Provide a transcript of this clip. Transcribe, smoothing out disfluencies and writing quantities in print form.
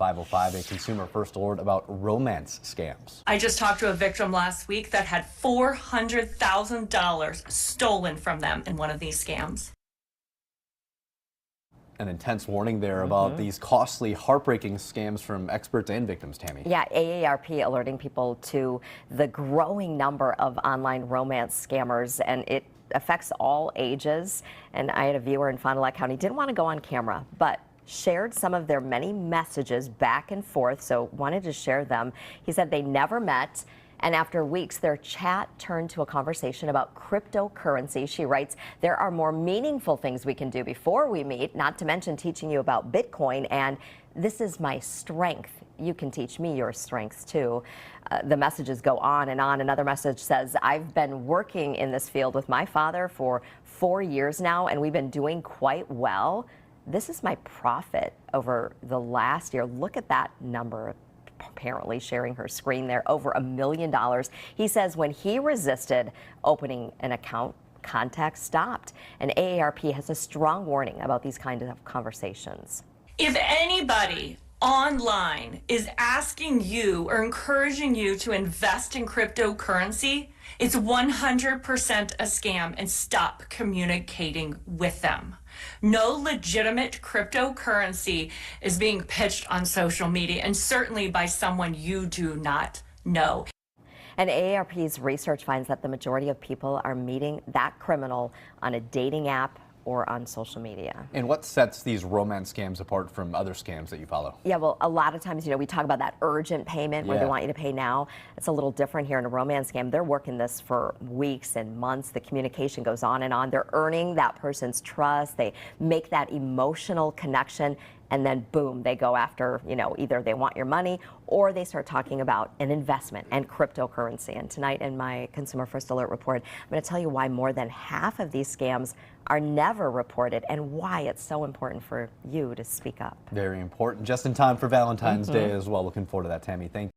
505, a consumer first alert about romance scams. I just talked to a victim last week that had $400,000 stolen from them in one of these scams. An intense warning there about these costly, heartbreaking scams from experts and victims, Tammy. Yeah, AARP alerting people to the growing number of online romance scammers, and it affects all ages. And I had a viewer in Fond du Lac County, didn't want to go on camera, but shared some of their many messages back and forth, so wanted to share them. He said they never met, and after weeks, their chat turned to a conversation about cryptocurrency. She writes, there are more meaningful things we can do before we meet, not to mention teaching you about Bitcoin, and this is my strength. You can teach me your strengths too. The messages go on and on. Another message says, I've been working in this field with my father for 4 years now, and we've been doing quite well. This is my profit over the last year. Look at that number. Apparently sharing her screen there, over $1 million. He says when he resisted opening an account, contact stopped. And AARP has a strong warning about these kinds of conversations. If anybody online is asking you or encouraging you to invest in cryptocurrency, it's 100% a scam, and stop communicating with them. No legitimate cryptocurrency is being pitched on social media, and certainly by someone you do not know. And AARP's research finds that the majority of people are meeting that criminal on a dating app or on social media. And what sets these romance scams apart from other scams that you follow? Yeah, well, a lot of times, we talk about that urgent payment where they want you to pay now. It's a little different here in a romance scam. They're working this for weeks and months. The communication goes on and on. They're earning that person's trust. They make that emotional connection. And then boom, they go after, either they want your money or they start talking about an investment and cryptocurrency. And tonight in my Consumer First Alert report, I'm going to tell you why more than half of these scams are never reported and why it's so important for you to speak up. Very important. Just in time for Valentine's Day as well. Looking forward to that, Tammy. Thank you.